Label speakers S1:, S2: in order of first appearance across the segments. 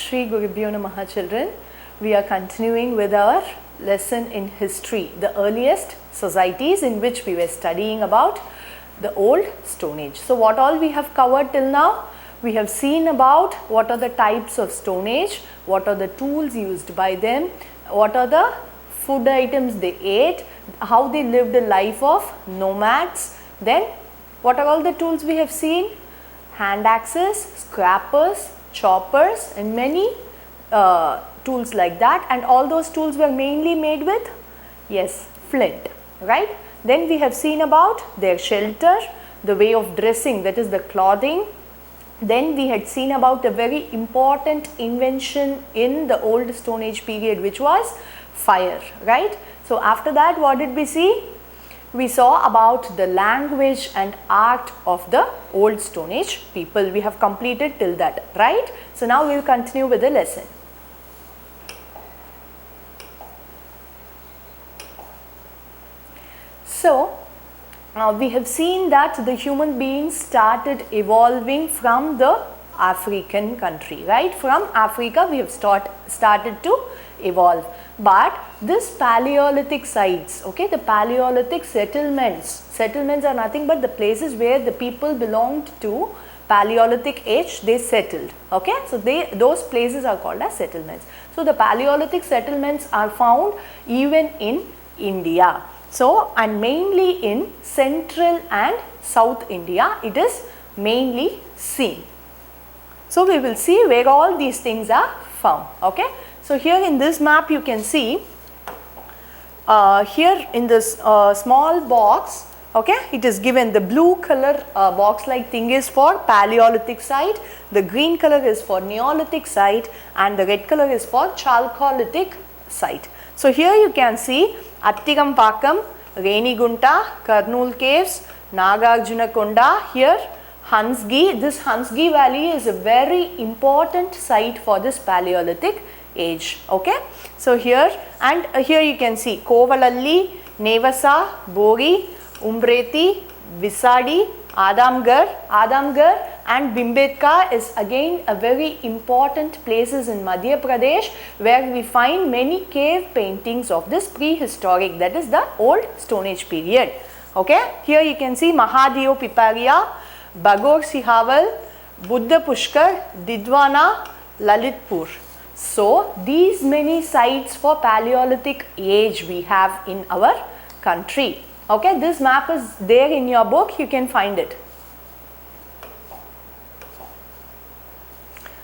S1: Shri Gurubhyo Namaha children. We are continuing with our lesson in history, the earliest societies in which we were studying about the old Stone Age. So what all we have covered till now? We have seen about what are the types of Stone Age, what are the tools used by them, what are the food items they ate, how they lived a life of nomads. Then what are all the tools we have seen? Hand axes, scrappers, choppers and many tools like that, and all those tools were mainly made with, yes, flint, right? Then we have seen about their shelter, the way of dressing, that is the clothing. Then we had seen about a very important invention in the old Stone Age period, which was fire, right? So after that, what did we see? We saw about the language and art of the old Stone Age people. We have completed till that, right? So now we will continue with the lesson. So we have seen that the human beings started evolving from the African country, right? From Africa we have started to evolve. But this Paleolithic sites, okay, the Paleolithic settlements are nothing but the places where the people belonged to Paleolithic age, they settled, okay. So those places are called as settlements. So the Paleolithic settlements are found even in India. So, and mainly in central and south India, it is mainly seen. So we will see where all these things are found, okay. So here in this map you can see, here in this small box, okay, it is given the blue color box like thing is for Paleolithic site, the green color is for Neolithic site and the red color is for Chalcolithic site. So here you can see Attikampakam, Renigunta, Kurnool caves, Nagarjunakonda, here Hansgi. This Hansgi valley is a very important site for this Paleolithic age, okay. So here and here you can see Kovalalli, Nevasa, Bori, Umbreti, Visadi, Adamgarh and Bhimbetka is again a very important places in Madhya Pradesh where we find many cave paintings of this prehistoric, that is the old Stone Age period, okay. Here you can see Mahadev Piparia, Bagor Sihaval, Buddha Pushkar, Didwana, Lalitpur. So these many sites for Paleolithic age we have in our country, okay. This map is there in your book, you can find it.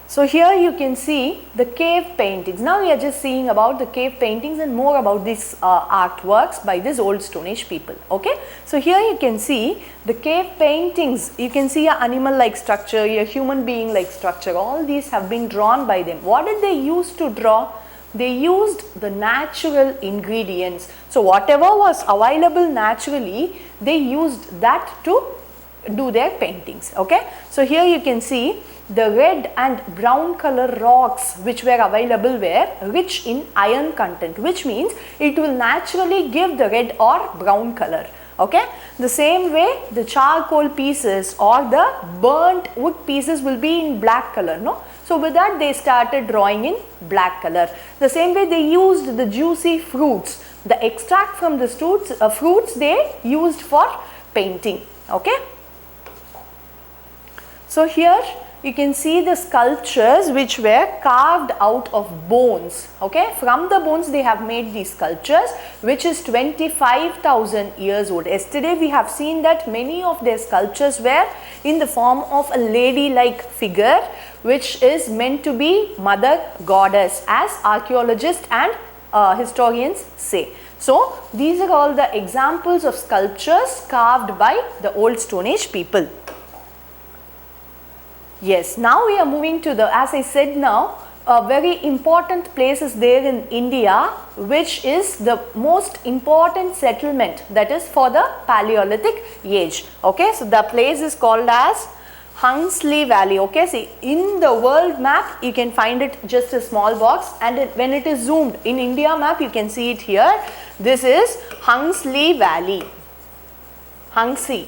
S1: So here you can see the cave paintings. Now we are just seeing about the cave paintings and more about these artworks by these old Stone Age people, okay. So here you can see the cave paintings. You can see an animal like structure, a human being like structure. All these have been drawn by them. What did they use to draw? They used the natural ingredients. So whatever was available naturally, they used that to do their paintings, okay. So here you can see the red and brown color rocks which were available were rich in iron content, which means it will naturally give the red or brown color, okay. The same way the charcoal pieces or the burnt wood pieces will be in black color, no. So with that they started drawing in black color. The same way they used the juicy fruits, the extract from the fruits they used for painting, okay. So here you can see the sculptures which were carved out of bones, okay. From the bones they have made these sculptures which is 25,000 years old. Yesterday we have seen that many of their sculptures were in the form of a lady-like figure which is meant to be mother goddess, as archaeologists and historians say. So these are all the examples of sculptures carved by the old Stone Age people. Yes, now we are moving to the, as I said now, a very important place is there in India which is the most important settlement, that is for the Paleolithic age, okay. So the place is called as Hunsley Valley, okay. See, in the world map you can find it just a small box, and when it is zoomed in India map you can see it here. This is Hunsley Valley, Hunsi.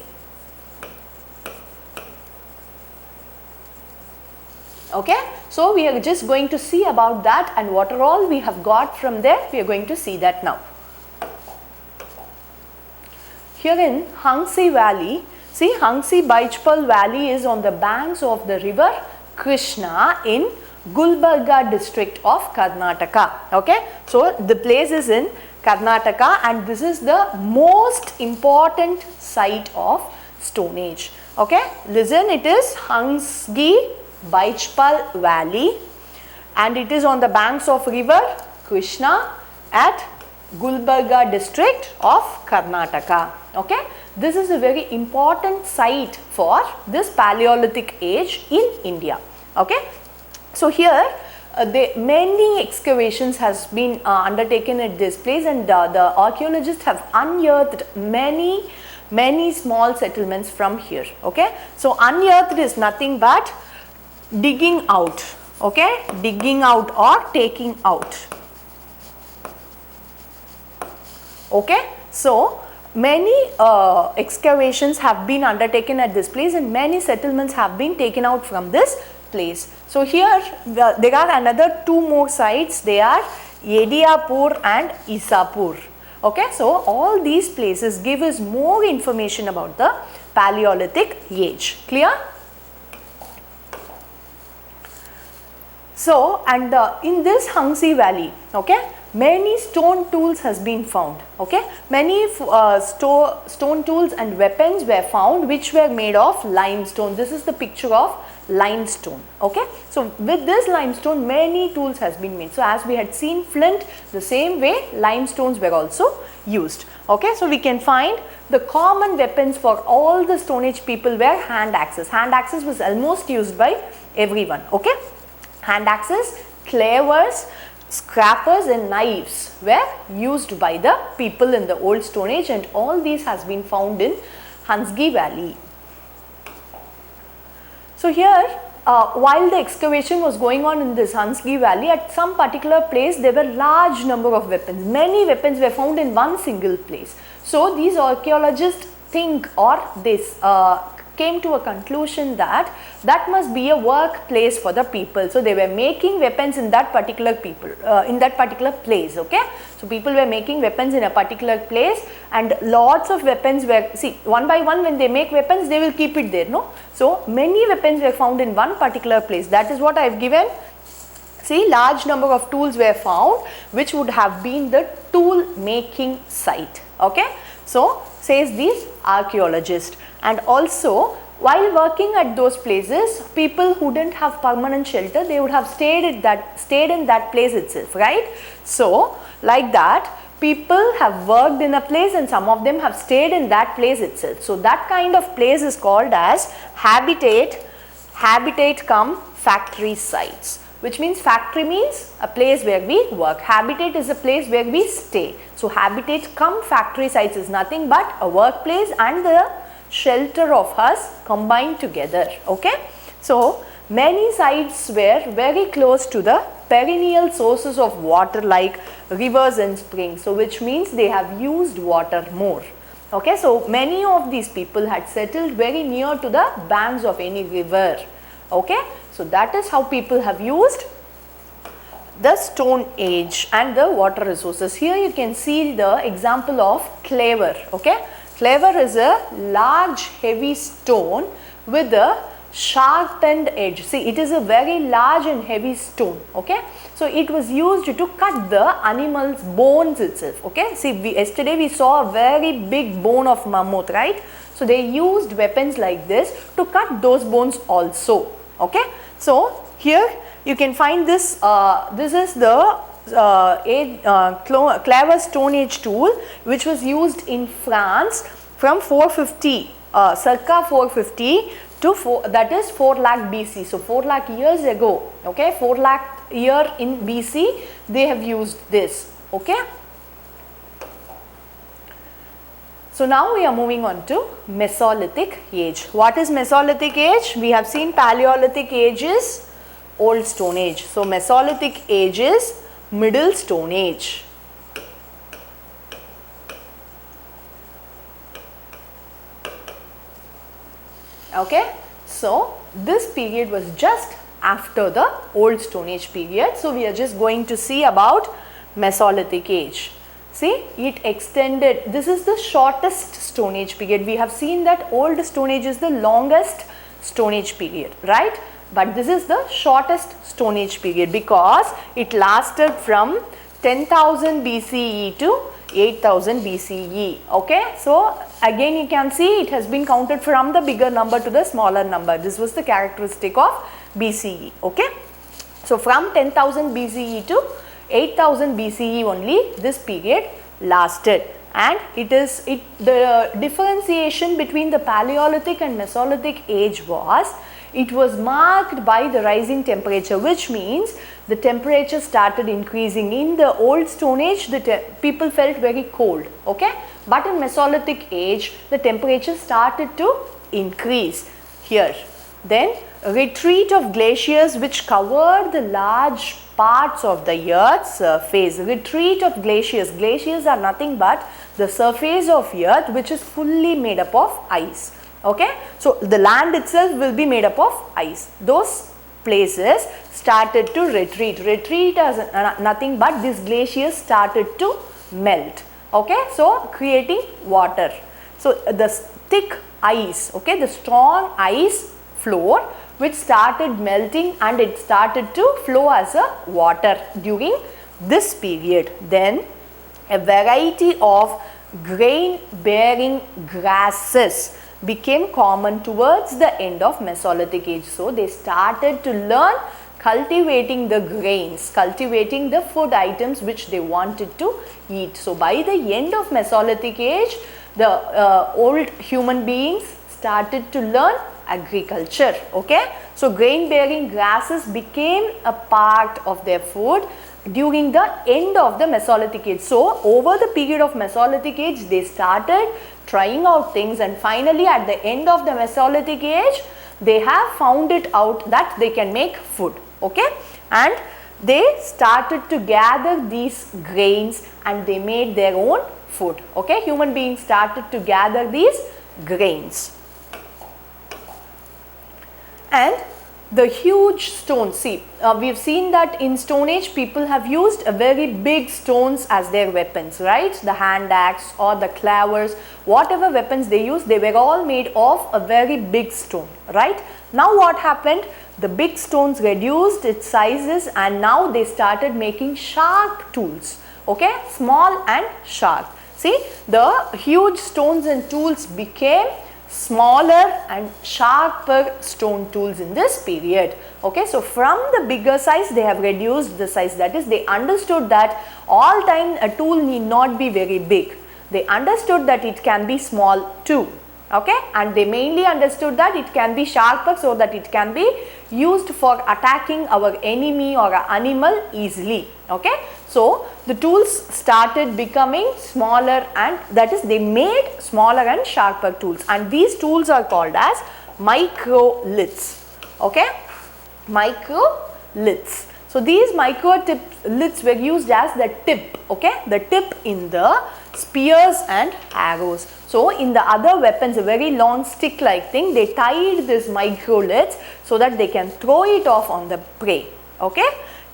S1: Okay. So we are just going to see about that, and what are all we have got from there, we are going to see that now. Here in Hangsi Valley, see, Hangsi-Baichpal Valley is on the banks of the river Krishna in Gulbarga district of Karnataka. Okay, so the place is in Karnataka, and this is the most important site of Stone Age. Okay, listen, it is Hangsi-Baichpal Valley, and it is on the banks of river Krishna at Gulbarga district of Karnataka. Okay, this is a very important site for this Paleolithic age in India. Okay, so here many excavations has been undertaken at this place, and the archaeologists have unearthed many small settlements from here. Okay, so unearthed is nothing but digging out. Okay, digging out or taking out. Okay, so many excavations have been undertaken at this place, and many settlements have been taken out from this place. So here there are another two more sites. They are Yediapur and Isapur. Okay, so all these places give us more information about the Paleolithic age. Clear? So, and in this Hangsi Valley, okay, many stone tools has been found. Okay, many stone tools and weapons were found which were made of limestone. This is the picture of limestone. Okay, so with this limestone many tools has been made. So as we had seen flint, the same way limestones were also used. Okay, so we can find the common weapons for all the Stone Age people were hand axes. Hand axes was almost used by everyone. Okay, hand axes, clavers, scrapers and knives were used by the people in the old Stone Age, and all these has been found in Hangsi Valley. So here while the excavation was going on in this Hangsi Valley, at some particular place there were large number of weapons. Many weapons were found in one single place. So these archaeologists think, or this came to a conclusion that that must be a workplace for the people. So they were making weapons in that particular place. Okay, so people were making weapons in a particular place, and lots of weapons were, see, one by one when they make weapons they will keep it there, no? So many weapons were found in one particular place. That is what I have given. See, large number of tools were found which would have been the tool making site. Okay, so says these archaeologists. And also while working at those places, people who didn't have permanent shelter, they would have stayed in that place itself, right? So like that, people have worked in a place and some of them have stayed in that place itself. So that kind of place is called as habitat cum factory sites, which means factory means a place where we work. Habitat is a place where we stay. So habitat cum factory sites is nothing but a workplace and the shelter of us combined together. Okay, so many sites were very close to the perennial sources of water like rivers and springs, so which means they have used water more. Okay, so many of these people had settled very near to the banks of any river. Okay, so that is how people have used the Stone Age and the water resources. Here you can see the example of claver. Okay, claver is a large heavy stone with a sharpened edge. See, it is a very large and heavy stone. Okay, so it was used to cut the animal's bones itself. Okay, see, yesterday we saw a very big bone of mammoth, right? So they used weapons like this to cut those bones also. Okay, so here you can find this. This is the claver Stone Age tool which was used in France from 450, circa 450 to 4 lakh BC. So 4 lakh years ago. Okay, 4 lakh year in BC they have used this. Okay. So now we are moving on to Mesolithic Age. What is Mesolithic Age? We have seen Paleolithic Age is Old Stone Age. So Mesolithic Age is Middle Stone Age. Okay, so this period was just after the Old Stone Age period. So, we are just going to see about Mesolithic Age. See, it extended, this is the shortest Stone Age period. We have seen that Old Stone Age is the longest Stone Age period, right? But this is the shortest Stone Age period because it lasted from 10,000 BCE to 8,000 BCE. Okay, so again you can see it has been counted from the bigger number to the smaller number. This was the characteristic of BCE. Okay, so from 10,000 BCE to 8,000 BCE only this period lasted, and the differentiation between the Paleolithic and Mesolithic age was marked by the rising temperature, which means the temperature started increasing. In the Old Stone Age, people felt very cold, okay? But in Mesolithic age, the temperature started to increase here. Then retreat of glaciers which covered the large parts of the earth's surface. Retreat of glaciers. Glaciers are nothing but the surface of earth which is fully made up of ice. Okay, so the land itself will be made up of ice. Those places started to retreat. Retreat as nothing but these glaciers started to melt. Okay, so creating water. So the thick ice, okay, the strong ice floor which started melting and it started to flow as a water during this period. Then a variety of grain bearing grasses became common towards the end of Mesolithic age. So they started to learn cultivating the grains, cultivating the food items which they wanted to eat. So by the end of Mesolithic age, the old human beings started to learn agriculture. Okay, so grain bearing grasses became a part of their food during the end of the Mesolithic age. So over the period of Mesolithic age, they started trying out things, and finally at the end of the Mesolithic age, they have found it out that they can make food. Okay, and they started to gather these grains and they made their own food. Okay, human beings started to gather these grains. And the huge stones, see, we have seen that in Stone Age people have used a very big stones as their weapons, right? The hand axe or the clavers, whatever weapons they used, they were all made of a very big stone, right? Now what happened? The big stones reduced its sizes and now they started making sharp tools, okay, small and sharp. See, the huge stones and tools became smaller and sharper stone tools in this period. Okay, so from the bigger size they have reduced the size, that is they understood that all time a tool need not be very big. They understood that it can be small too. Okay, and they mainly understood that it can be sharper so that it can be used for attacking our enemy or an animal easily. Okay, so the tools started becoming smaller, and that is they made smaller and sharper tools, and these tools are called as microliths. Okay, microliths. So these microliths were used as the tip, okay, the tip in the spears and arrows. So in the other weapons, a very long stick like thing, they tied this microliths so that they can throw it off on the prey. Okay,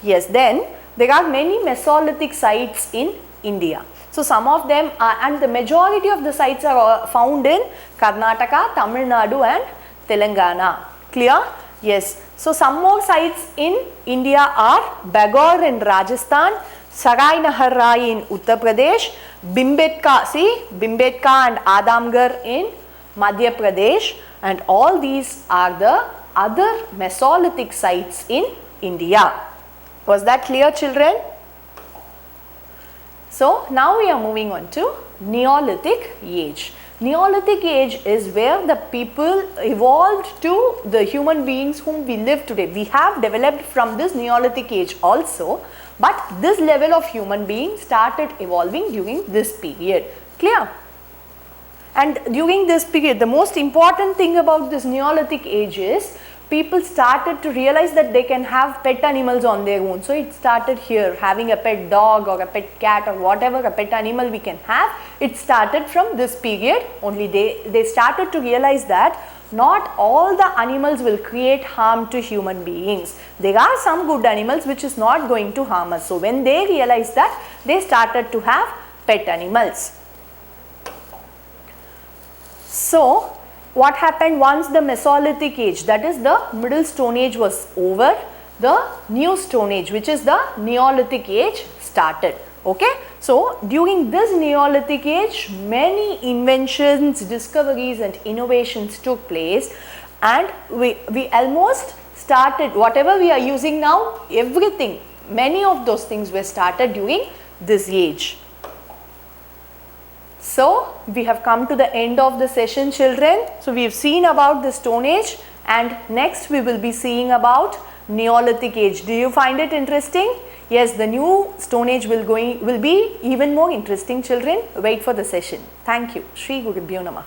S1: yes. Then there are many Mesolithic sites in India. So some of them are, and the majority of the sites are found in Karnataka, Tamil Nadu and Telangana. Clear? Yes. So some more sites in India are Bagor in Rajasthan, Sarai Nahar Rai in Uttar Pradesh, Bhimbetka, see Bhimbetka and Adamgarh in Madhya Pradesh, and all these are the other Mesolithic sites in India. Was that clear, children? So now we are moving on to Neolithic Age. Neolithic Age is where the people evolved to the human beings whom we live today. We have developed from this Neolithic Age also, but this level of human being started evolving during this period. Clear? And during this period, the most important thing about this Neolithic Age is people started to realize that they can have pet animals on their own. So it started here, having a pet dog or a pet cat or whatever a pet animal we can have. It started from this period only. They started to realize that not all the animals will create harm to human beings. There are some good animals which is not going to harm us. So when they realized that, they started to have pet animals. So what happened once the Mesolithic age, that is the middle stone age, was over, the new stone age, which is the Neolithic age, started. Okay, so during this Neolithic age, many inventions, discoveries and innovations took place, and we almost started, whatever we are using now, everything, many of those things were started during this age. So we have come to the end of the session, children. So we have seen about the Stone Age, and next we will be seeing about Neolithic Age. Do you find it interesting? Yes, the new Stone Age will be even more interesting, children. Wait for the session. Thank you. Shri Gurubhyo Namaha.